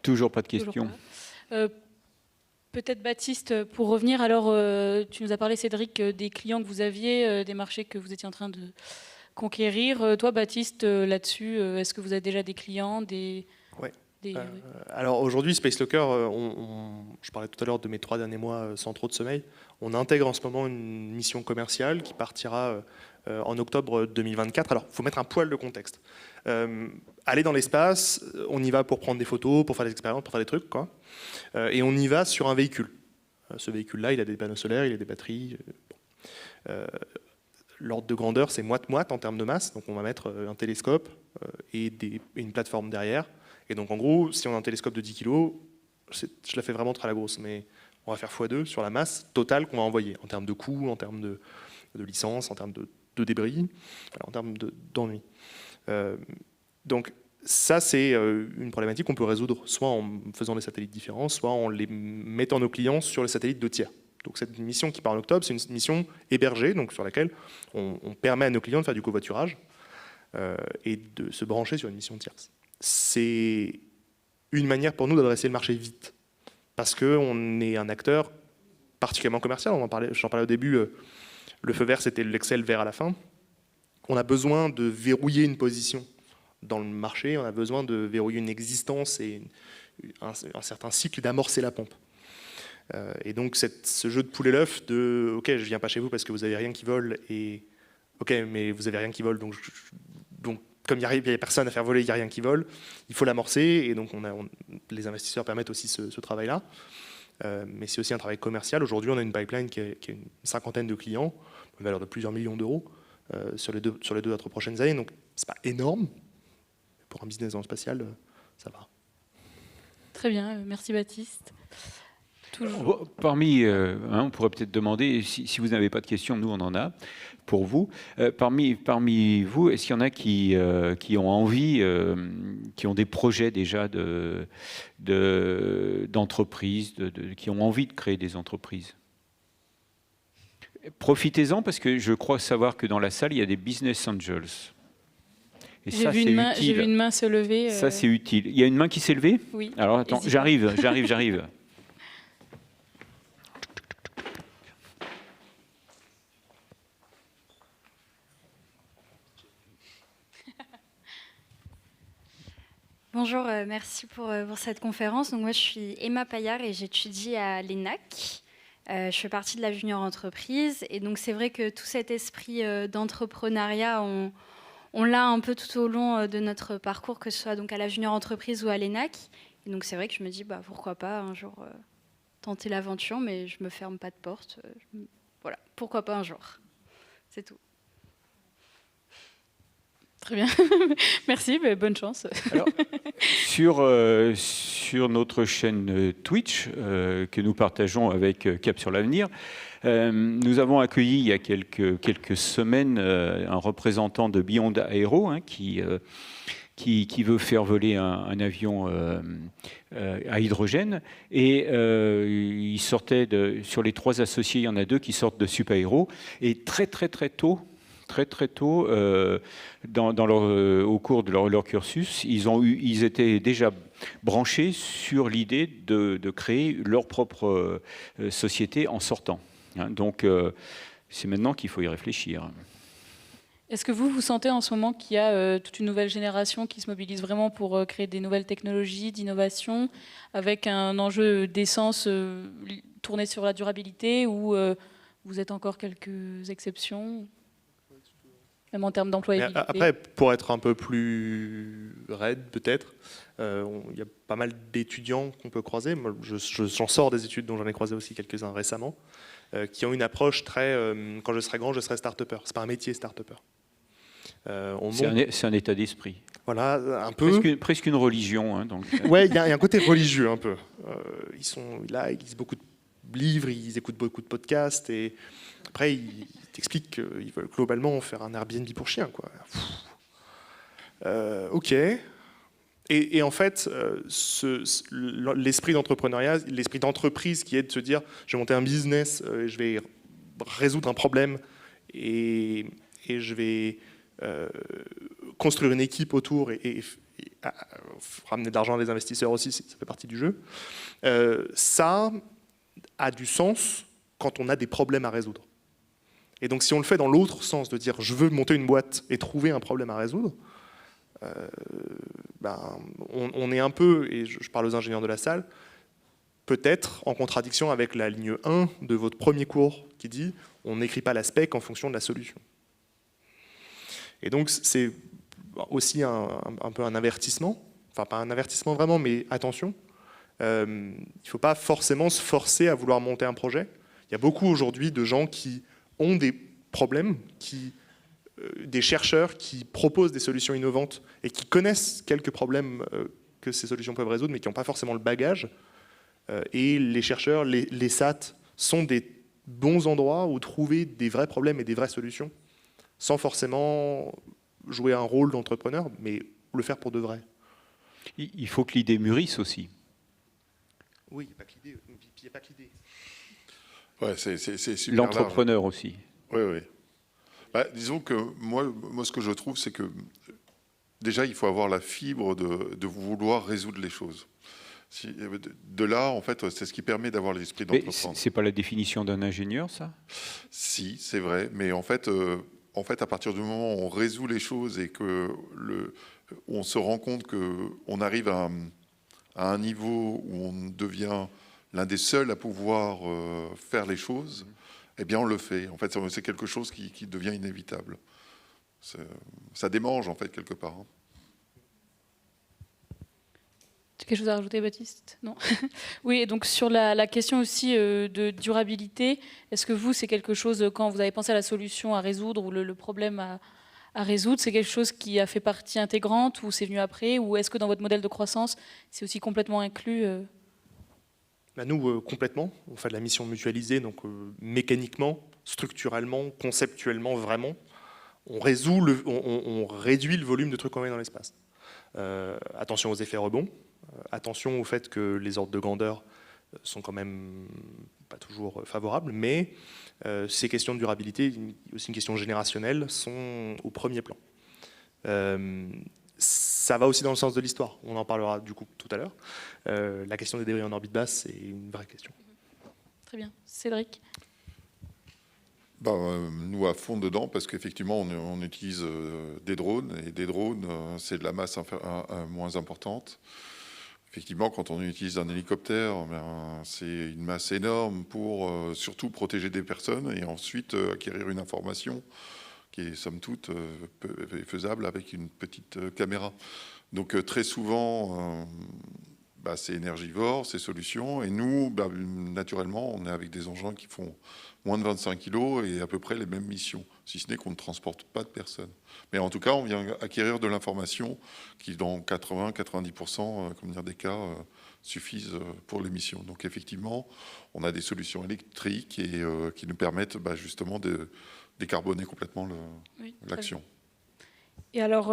Toujours pas de questions. Peut-être Baptiste, pour revenir, alors tu nous as parlé, Cédric, des clients que vous aviez, des marchés que vous étiez en train de conquérir. Toi, Baptiste, là-dessus, est-ce que vous avez déjà des clients, Alors aujourd'hui, Space Locker, je parlais tout à l'heure de mes 3 derniers mois sans trop de sommeil. On intègre en ce moment une mission commerciale qui partira en octobre 2024. Alors, il faut mettre un poil de contexte. Aller dans l'espace, on y va pour prendre des photos, pour faire des expériences, pour faire des trucs, quoi. Et on y va sur un véhicule. Ce véhicule-là, il a des panneaux solaires, il a des batteries. L'ordre de grandeur, c'est moite-moite en termes de masse. Donc on va mettre un télescope et une plateforme derrière. Et donc en gros, si on a un télescope de 10 kg, je la fais vraiment très à la grosse, mais on va faire x2 sur la masse totale qu'on va envoyer, en termes de coût, en termes de licence, en termes de débris, en termes d'ennui. Donc ça, c'est une problématique qu'on peut résoudre soit en faisant des satellites différents, soit en les mettant nos clients sur les satellites de tiers. Donc cette mission qui part en octobre, c'est une mission hébergée, donc sur laquelle on permet à nos clients de faire du covoiturage et de se brancher sur une mission tierce. C'est une manière pour nous d'adresser le marché vite, parce qu'on est un acteur particulièrement commercial. J'en parlais au début, le feu vert, c'était l'Excel vert à la fin. On a besoin de verrouiller une position dans le marché, on a besoin de verrouiller une existence et un certain cycle d'amorcer la pompe. Et donc ce jeu de poule et l'œuf de « ok, je viens pas chez vous parce que vous avez rien qui vole » et « ok, mais vous avez rien qui vole, donc comme il n'y a personne à faire voler, il n'y a rien qui vole, il faut l'amorcer » et donc les investisseurs permettent aussi ce travail-là. Mais c'est aussi un travail commercial. Aujourd'hui, on a une pipeline qui a une 50aine de clients, une valeur de plusieurs millions d'euros sur les 2 à 3 prochaines années. Donc c'est pas énorme. Pour un business dans le spatial, ça va. Très bien, merci Baptiste. Parmi, on pourrait peut-être demander, si vous n'avez pas de questions, nous on en a pour vous. Parmi vous, est-ce qu'il y en a qui ont envie, qui ont des projets déjà d'entreprise, qui ont envie de créer des entreprises? Profitez-en parce que je crois savoir que dans la salle, il y a des business angels. J'ai vu une main se lever. Ça, c'est utile. Il y a une main qui s'est levée? Oui. Alors, attends, j'arrive. Bonjour, merci pour cette conférence. Donc moi, je suis Emma Paillard et j'étudie à l'ENAC. Je fais partie de la junior entreprise. Et donc, c'est vrai que tout cet esprit d'entrepreneuriat, on l'a un peu tout au long de notre parcours, que ce soit donc à la junior entreprise ou à l'ENAC. Et donc c'est vrai que je me dis, pourquoi pas un jour tenter l'aventure, mais je me ferme pas de porte. Voilà, pourquoi pas un jour. C'est tout. Très bien, merci, bonne chance. Alors, sur notre chaîne Twitch, que nous partageons avec Cap sur l'avenir, nous avons accueilli il y a quelques semaines un représentant de Beyond Aero qui veut faire voler un avion à hydrogène. Et il sortait sur les 3 associés, il y en a 2 qui sortent de Supaéro. Et très tôt, au cours de leur cursus, ils étaient déjà branchés sur l'idée de créer leur propre société en sortant. Donc, c'est maintenant qu'il faut y réfléchir. Est-ce que vous sentez en ce moment qu'il y a toute une nouvelle génération qui se mobilise vraiment pour créer des nouvelles technologies, d'innovation, avec un enjeu d'essence tourné sur la durabilité, ou vous êtes encore quelques exceptions, même en termes d'employabilité? Après, pour être un peu plus raide, peut-être, il y a pas mal d'étudiants qu'on peut croiser. Moi, j'en sors des études dont j'en ai croisé aussi quelques-uns récemment, qui ont une approche très quand je serai grand, je serai start-upper. C'est pas un métier start-upper. C'est un état d'esprit. Voilà, un peu. Presque une religion. Hein, donc. Ouais, il y a un côté religieux un peu. Ils sont là, ils lisent beaucoup de livres, ils écoutent beaucoup de podcasts, et après ils t'expliquent qu'ils veulent globalement faire un Airbnb pour chiens, quoi. Ok. Et en fait, l'esprit d'entrepreneuriat, l'esprit d'entreprise qui est de se dire, je vais monter un business, je vais résoudre un problème, et je vais construire une équipe autour et ramener de l'argent à des investisseurs aussi, ça fait partie du jeu. Ça a du sens quand on a des problèmes à résoudre. Et donc si on le fait dans l'autre sens, de dire je veux monter une boîte et trouver un problème à résoudre, on est un peu, et je parle aux ingénieurs de la salle, peut-être en contradiction avec la ligne 1 de votre premier cours qui dit on n'écrit pas la spec en fonction de la solution. Et donc c'est aussi un peu un avertissement, enfin pas un avertissement vraiment, mais attention, il ne faut pas forcément se forcer à vouloir monter un projet. Il y a beaucoup aujourd'hui de gens qui ont des problèmes, des chercheurs qui proposent des solutions innovantes et qui connaissent quelques problèmes que ces solutions peuvent résoudre, mais qui n'ont pas forcément le bagage. Et les chercheurs, les SAT, sont des bons endroits où trouver des vrais problèmes et des vraies solutions, sans forcément jouer un rôle d'entrepreneur, mais le faire pour de vrai. Il faut que l'idée mûrisse aussi. Oui, il n'y a pas que l'idée. Il n'y a pas que l'idée. Ouais, c'est super l'entrepreneur large. aussi. Oui, oui. Disons que moi, ce que je trouve, c'est que déjà, il faut avoir la fibre de vouloir résoudre les choses. De là, en fait, c'est ce qui permet d'avoir l'esprit d'entreprendre. C'est pas la définition d'un ingénieur, ça? Si, c'est vrai, mais en fait, à partir du moment où on résout les choses et que on se rend compte qu'on arrive à un niveau où on devient l'un des seuls à pouvoir faire les choses, eh bien, on le fait. En fait, c'est quelque chose qui devient inévitable. Ça démange, en fait, quelque part. Hein. Tu as quelque chose à rajouter, Baptiste? Non. Oui, et donc sur la question aussi de durabilité, est-ce que vous, c'est quelque chose, quand vous avez pensé à la solution à résoudre ou le problème à résoudre, c'est quelque chose qui a fait partie intégrante ou c'est venu après? Ou est-ce que dans votre modèle de croissance, c'est aussi complètement inclus Nous, complètement. On fait de la mission mutualisée, donc mécaniquement, structurellement, conceptuellement, vraiment. On réduit le volume de trucs envoyés dans l'espace. Attention aux effets rebonds. Attention au fait que les ordres de grandeur sont quand même pas toujours favorables, mais ces questions de durabilité, aussi une question générationnelle, sont au premier plan. Ça va aussi dans le sens de l'histoire, on en parlera du coup tout à l'heure. La question des débris en orbite basse, c'est une vraie question. Très bien. Cédric? Nous, à fond dedans, parce qu'effectivement, on utilise des drones, et des drones, c'est de la masse moins importante. Effectivement, quand on utilise un hélicoptère, c'est une masse énorme pour surtout protéger des personnes et ensuite acquérir une information qui est somme toute faisable avec une petite caméra. Donc très souvent, c'est énergivore, ces solutions. Et nous, naturellement, on est avec des engins qui font moins de 25 kg et à peu près les mêmes missions, si ce n'est qu'on ne transporte pas de personnes. Mais en tout cas, on vient acquérir de l'information qui, dans 80-90% des cas, suffisent pour les missions. Donc effectivement, on a des solutions électriques et qui nous permettent justement de décarboner complètement l'action. Et alors,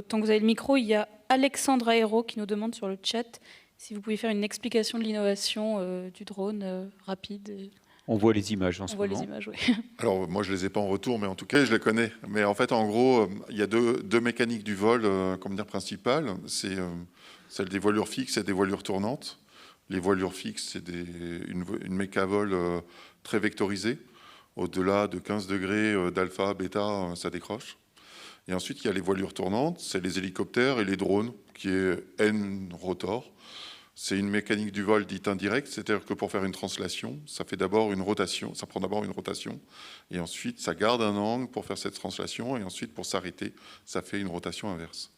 tant que vous avez le micro, il y a Alexandre Aéro qui nous demande sur le chat si vous pouvez faire une explication de l'innovation du drone rapide. On voit les images en ce moment. On voit les images, oui. Alors, moi, je ne les ai pas en retour, mais en tout cas, je les connais. Mais en fait, en gros, il y a deux mécaniques du vol principales. C'est celle des voilures fixes et des voilures tournantes. Les voilures fixes, c'est une mécavol très vectorisée. Au-delà de 15 degrés d'alpha, bêta, ça décroche. Et ensuite, il y a les voilures tournantes, c'est les hélicoptères et les drones, qui est N-rotor. C'est une mécanique du vol dite indirecte, c'est-à-dire que pour faire une translation, ça fait d'abord une rotation, ça prend d'abord une rotation, et ensuite ça garde un angle pour faire cette translation, et ensuite pour s'arrêter, ça fait une rotation inverse.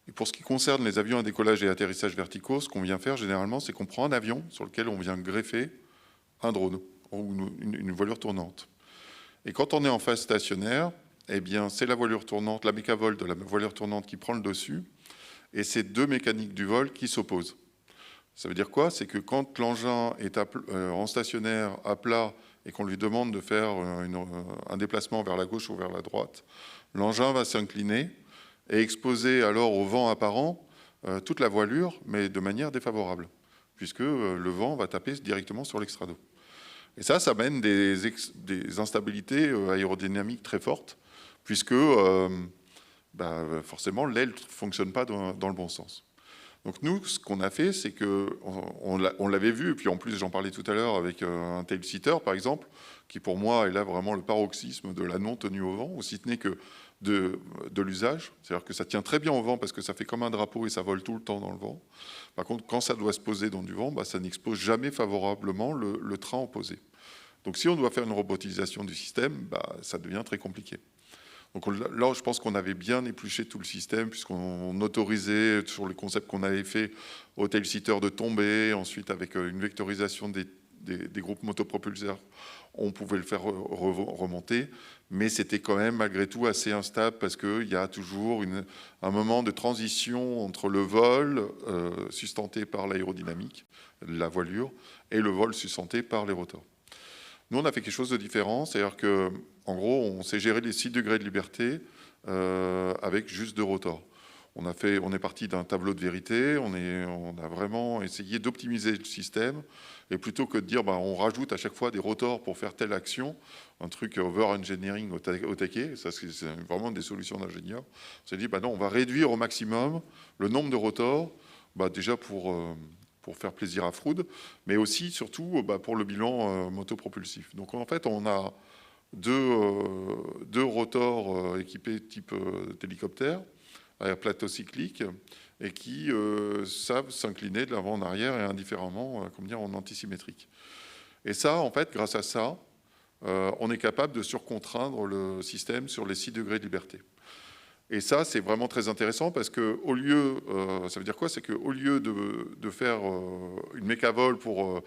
Et pour ce qui concerne les avions à décollage et atterrissage verticaux, ce qu'on vient faire généralement, c'est qu'on prend un avion sur lequel on vient greffer un drone, ou une voilure tournante. Et quand on est en phase stationnaire, eh bien, c'est la voilure tournante, la mécavol de la voilure tournante qui prend le dessus, et c'est deux mécaniques du vol qui s'opposent. Ça veut dire quoi? C'est que quand l'engin est en stationnaire à plat et qu'on lui demande de faire un déplacement vers la gauche ou vers la droite, l'engin va s'incliner et exposer alors au vent apparent toute la voilure, mais de manière défavorable, puisque le vent va taper directement sur l'extrado. Et ça amène des instabilités aérodynamiques très fortes, puisque forcément l'aile ne fonctionne pas dans le bon sens. Donc nous, ce qu'on a fait, c'est qu'on l'avait vu, et puis en plus j'en parlais tout à l'heure avec un tail-seater par exemple, qui pour moi est là vraiment le paroxysme de la non-tenue au vent, aussi ce n'est que de l'usage. C'est-à-dire que ça tient très bien au vent parce que ça fait comme un drapeau et ça vole tout le temps dans le vent. Par contre, quand ça doit se poser dans du vent, ça n'expose jamais favorablement le train opposé. Donc si on doit faire une robotisation du système, ça devient très compliqué. Donc là, je pense qu'on avait bien épluché tout le système, puisqu'on autorisait, sur les concepts qu'on avait fait, au tail-seater de tomber, ensuite avec une vectorisation des groupes motopropulseurs, on pouvait le faire remonter, mais c'était quand même malgré tout assez instable, parce qu'il y a toujours un moment de transition entre le vol sustenté par l'aérodynamique, la voilure, et le vol sustenté par les rotors. Nous, on a fait quelque chose de différent, c'est-à-dire qu'en gros, on s'est géré les 6 degrés de liberté avec juste 2 rotors. On est parti d'un tableau de vérité, on a vraiment essayé d'optimiser le système, et plutôt que de dire on rajoute à chaque fois des rotors pour faire telle action, un truc over-engineering au taquet, ça c'est vraiment des solutions d'ingénieurs, on s'est dit non, on va réduire au maximum le nombre de rotors, déjà pour faire plaisir à Froude, mais aussi, surtout, pour le bilan motopropulsif. Donc en fait, on a deux rotors équipés type hélicoptère, à plateau cyclique, et qui savent s'incliner de l'avant en arrière et indifféremment, en antisymétrique. Et ça, en fait, grâce à ça, on est capable de surcontraindre le système sur les 6 degrés de liberté. Et ça, c'est vraiment très intéressant parce que au lieu, ça veut dire quoi? C'est qu'au lieu de faire une mécavol pour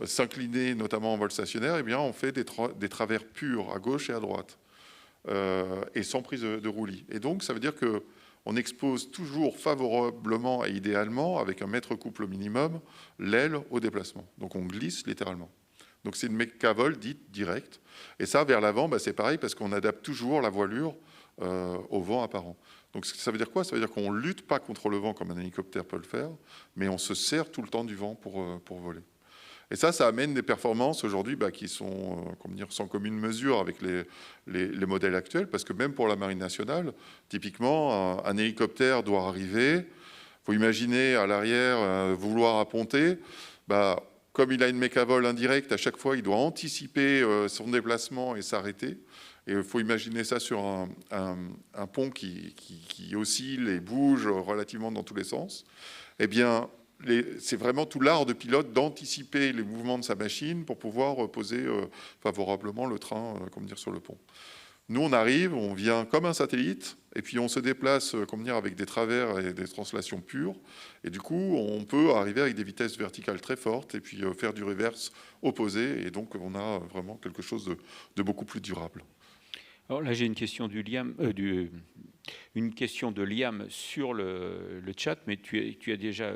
s'incliner, notamment en vol stationnaire, eh bien, on fait des travers purs à gauche et à droite et sans prise de roulis. Et donc, ça veut dire qu'on expose toujours favorablement et idéalement, avec un mètre couple au minimum, l'aile au déplacement. Donc, on glisse littéralement. Donc, c'est une mécavol dite directe. Et ça, vers l'avant, c'est pareil parce qu'on adapte toujours la voilure au vent apparent. Donc ça veut dire quoi? Ça veut dire qu'on ne lutte pas contre le vent comme un hélicoptère peut le faire, mais on se sert tout le temps du vent pour voler. Et ça amène des performances aujourd'hui qui sont sans commune mesure avec les modèles actuels, parce que même pour la Marine nationale, typiquement, un hélicoptère doit arriver, il faut imaginer à l'arrière vouloir apponter, comme il a une mécavol indirecte, à chaque fois il doit anticiper son déplacement et s'arrêter. Et il faut imaginer ça sur un pont qui oscille et bouge relativement dans tous les sens. Eh bien, c'est vraiment tout l'art de pilote d'anticiper les mouvements de sa machine pour pouvoir poser favorablement le train sur le pont. Nous, on arrive, on vient comme un satellite, et puis on se déplace avec des travers et des translations pures. Et du coup, on peut arriver avec des vitesses verticales très fortes et puis faire du reverse opposé. Et donc, on a vraiment quelque chose de beaucoup plus durable. Alors là, j'ai une question une question de Liam sur le chat, mais tu as déjà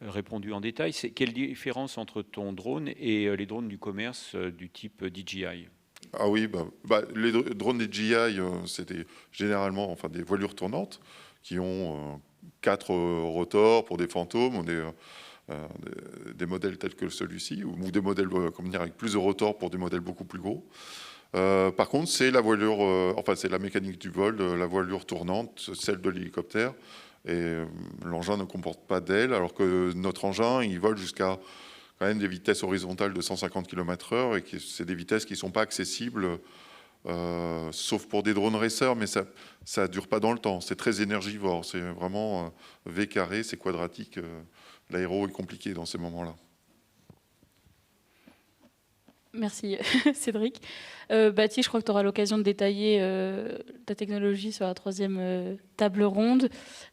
répondu en détail. C'est quelle différence entre ton drone et les drones du commerce du type DJI? Ah oui, les drones DJI, c'est généralement des voilures tournantes qui ont 4 rotors pour des fantômes, ou des modèles tels que celui-ci, ou des modèles avec plus de rotors pour des modèles beaucoup plus gros. Par contre, c'est la voilure, c'est la mécanique du vol, la voilure tournante, celle de l'hélicoptère. Et l'engin ne comporte pas d'aile, alors que notre engin, il vole jusqu'à quand même des vitesses horizontales de 150 km/h, et c'est des vitesses qui ne sont pas accessibles, sauf pour des drones racers, mais ça ne dure pas dans le temps. C'est très énergivore, c'est vraiment V carré, c'est quadratique. L'aéro est compliqué dans ces moments-là. Merci Cédric. Baptiste, je crois que tu auras l'occasion de détailler ta technologie sur la troisième table ronde.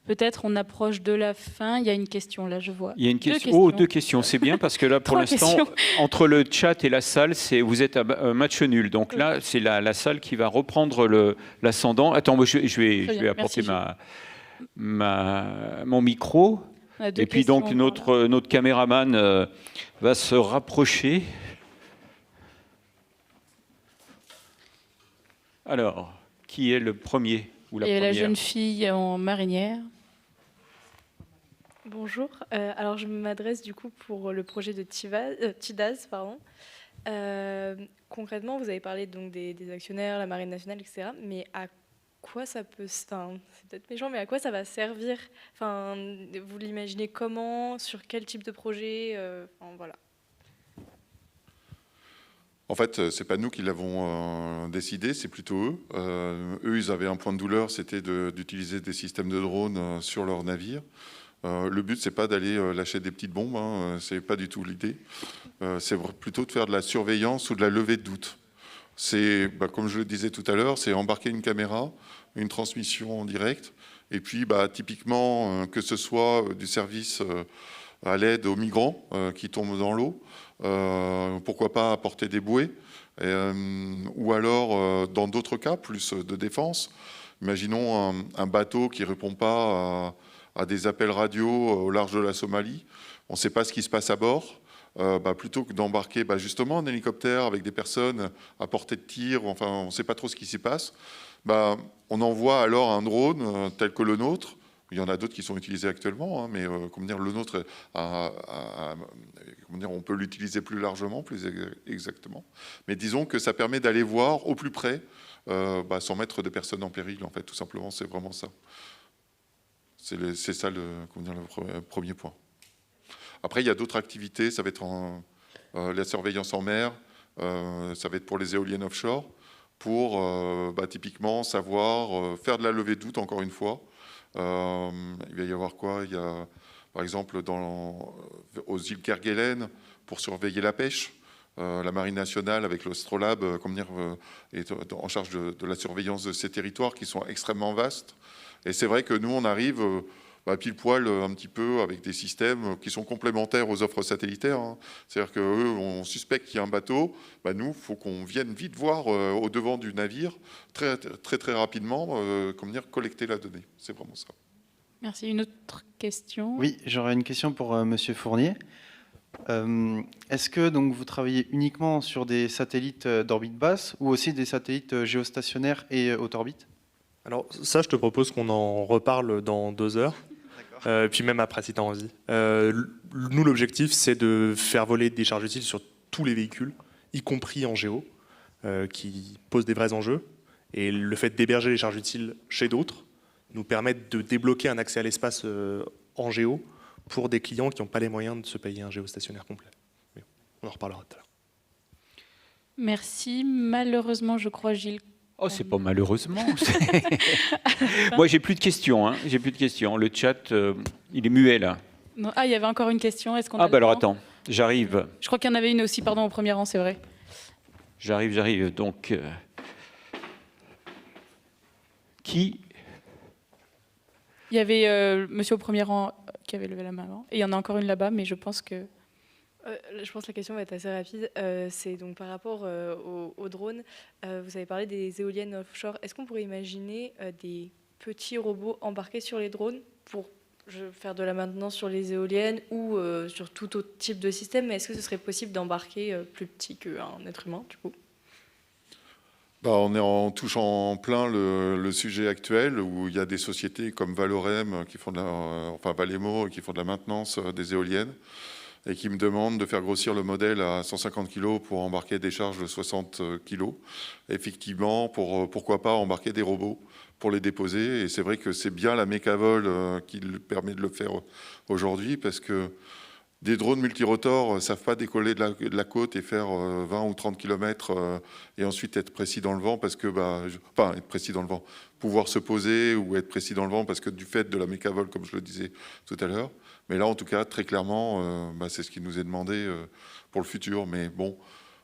Peut-être on approche de la fin. Il y a une question là, je vois. Il y a une question. Deux questions. C'est bien parce que là, pour l'instant, entre le chat et la salle, vous êtes à match nul. Donc là, c'est la salle qui va reprendre l'ascendant. Attends, moi, je vais apporter mon micro. Et puis donc notre caméraman va se rapprocher. Alors, qui est le premier ou la première ? La jeune fille en marinière. Bonjour. Alors, je m'adresse du coup pour le projet de TIDAS. Concrètement, vous avez parlé donc des actionnaires, la Marine nationale, etc. Mais à quoi ça peut... Enfin, c'est peut-être méchant, mais à quoi ça va servir ? Enfin, vous l'imaginez comment ? Sur quel type de projet ? Voilà. En fait, c'est pas nous qui l'avons décidé, c'est plutôt eux. Eux, ils avaient un point de douleur, c'était d'utiliser des systèmes de drones sur leurs navires. Le but, c'est pas d'aller lâcher des petites bombes, hein, c'est pas du tout l'idée. C'est plutôt de faire de la surveillance ou de la levée de doute. C'est, comme je le disais tout à l'heure, c'est embarquer une caméra, une transmission en direct, et puis typiquement que ce soit du service à l'aide aux migrants qui tombent dans l'eau, pourquoi pas apporter des bouées, ou alors dans d'autres cas, plus de défense. Imaginons un bateau qui ne répond pas à des appels radio au large de la Somalie, on ne sait pas ce qui se passe à bord. Plutôt que d'embarquer justement un hélicoptère avec des personnes à portée de tir, enfin on ne sait pas trop ce qui s'y passe, on envoie alors un drone tel que le nôtre. Il y en a d'autres qui sont utilisés actuellement, hein, mais le nôtre, on peut l'utiliser plus largement, plus exactement. Mais disons que ça permet d'aller voir au plus près, sans mettre des personnes en péril, en fait, tout simplement, c'est vraiment ça. C'est ça le premier point. Après, il y a d'autres activités, ça va être la surveillance en mer, ça va être pour les éoliennes offshore, pour typiquement savoir faire de la levée de doute, encore une fois. Il va y avoir quoi ? Il y a, par exemple, aux îles Kerguelen, pour surveiller la pêche. La Marine nationale, avec l'Astrolabe, est en charge de la surveillance de ces territoires qui sont extrêmement vastes. Et c'est vrai que nous, on arrive pile poil un petit peu avec des systèmes qui sont complémentaires aux offres satellitaires. Hein. C'est-à-dire qu'eux, on suspecte qu'il y a un bateau. Nous, il faut qu'on vienne vite voir au devant du navire, très, très, très rapidement, collecter la donnée. C'est vraiment ça. Merci. Une autre question ? Oui, j'aurais une question pour Monsieur Fournier. Est-ce que donc, vous travaillez uniquement sur des satellites d'orbite basse ou aussi des satellites géostationnaires et haute orbite ? Alors ça, je te propose qu'on en reparle dans 2 heures, puis même après si tu as envie. Nous, l'objectif, c'est de faire voler des charges utiles sur tous les véhicules, y compris en géo, qui posent des vrais enjeux. Et le fait d'héberger les charges utiles chez d'autres nous permet de débloquer un accès à l'espace en géo pour des clients qui n'ont pas les moyens de se payer un géostationnaire complet. Mais on en reparlera tout à l'heure. Merci. Malheureusement, je crois, Gilles. Oh, c'est pas malheureusement. Moi, j'ai plus de questions. Hein. J'ai plus de questions. Le chat, il est muet là. Non. Ah, il y avait encore une question. Est-ce qu'on a alors attends, j'arrive. Je crois qu'il y en avait une aussi, pardon, au premier rang, c'est vrai. J'arrive. Donc, qui ? Il y avait monsieur au premier rang qui avait levé la main avant. Et il y en a encore une là-bas, mais je pense que... Je pense que la question va être assez rapide. C'est donc par rapport aux drones. Vous avez parlé des éoliennes offshore. Est-ce qu'on pourrait imaginer des petits robots embarqués sur les drones pour faire de la maintenance sur les éoliennes ou sur tout autre type de système? Mais est-ce que ce serait possible d'embarquer plus petit qu'un être humain, du coup? On touche en plein le sujet actuel où il y a des sociétés comme Valorem qui font Valemo qui font de la maintenance des éoliennes et qui me demandent de faire grossir le modèle à 150 kg pour embarquer des charges de 60 kg. Effectivement, pourquoi pas embarquer des robots pour les déposer. Et c'est vrai que c'est bien la Mécavol qui permet de le faire aujourd'hui parce que des drones multirotors ne savent pas décoller de la côte et faire 20 ou 30 km et ensuite être précis dans le vent parce que, être précis dans le vent, pouvoir se poser ou être précis dans le vent parce que du fait de la Mécavol, comme je le disais tout à l'heure. Mais là, en tout cas, très clairement, c'est ce qui nous est demandé pour le futur. Mais bon,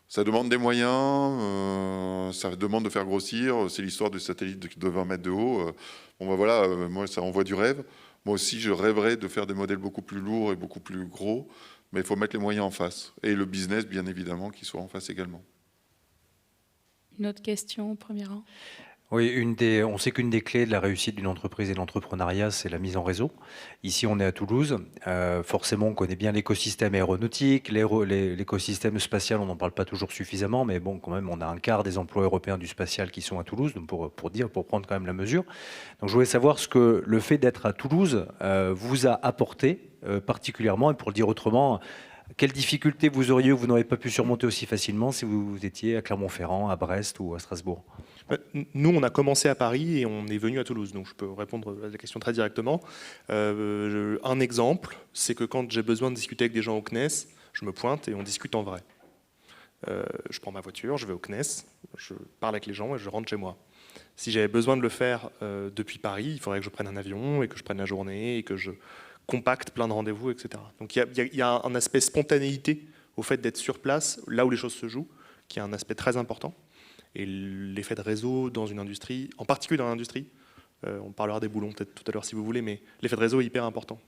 Ça demande des moyens, ça demande de faire grossir. C'est l'histoire du satellite de 20 mètres de haut. Bon, ben voilà, moi, ça envoie du rêve. Moi aussi, je rêverais de faire des modèles beaucoup plus lourds et beaucoup plus gros, mais il faut mettre les moyens en face. Et le business, bien évidemment, qui soit en face également. Une autre question au premier rang. Oui, on sait qu'une des clés de la réussite d'une entreprise et de l'entrepreneuriat, c'est la mise en réseau. Ici, on est à Toulouse. Forcément, on connaît bien l'écosystème aéronautique, l'écosystème spatial, on n'en parle pas toujours suffisamment, mais bon, quand même, on a un quart des emplois européens du spatial qui sont à Toulouse, donc pour prendre quand même la mesure. Donc, je voulais savoir ce que le fait d'être à Toulouse vous a apporté particulièrement, et pour le dire autrement, quelles difficultés vous auriez ou vous n'auriez pas pu surmonter aussi facilement si vous étiez à Clermont-Ferrand, à Brest ou à Strasbourg? Nous, on a commencé à Paris et on est venu à Toulouse, donc je peux répondre à la question très directement. Un exemple, c'est que quand j'ai besoin de discuter avec des gens au CNES, je me pointe et on discute en vrai. Je prends ma voiture, je vais au CNES, je parle avec les gens et je rentre chez moi. Si j'avais besoin de le faire depuis Paris, il faudrait que je prenne un avion et que je prenne la journée et que je compacte plein de rendez-vous, etc. Donc il y a un aspect spontanéité au fait d'être sur place, là où les choses se jouent, qui est un aspect très important. Et l'effet de réseau dans une industrie, en particulier dans l'industrie, on parlera des boulons peut-être tout à l'heure si vous voulez, mais l'effet de réseau est hyper important.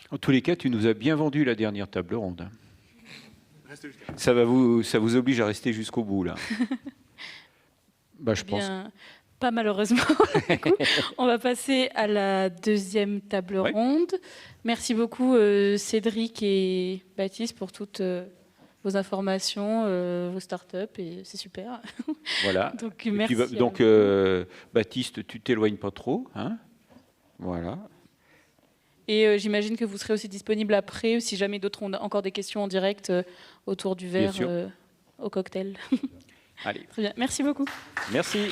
En tous les cas, tu nous as bien vendu la dernière table ronde. Ça vous oblige à rester jusqu'au bout, là. Je pense. Pas malheureusement. Du coup, on va passer à la deuxième table ronde. Merci beaucoup Cédric et Baptiste pour toutes vos informations, vos startups, et c'est super. Voilà. Donc merci. Donc Baptiste, tu t'éloignes pas trop, hein? Voilà. Et j'imagine que vous serez aussi disponible après, si jamais d'autres ont encore des questions en direct autour du verre au cocktail. Allez. Très bien. Merci beaucoup. Merci.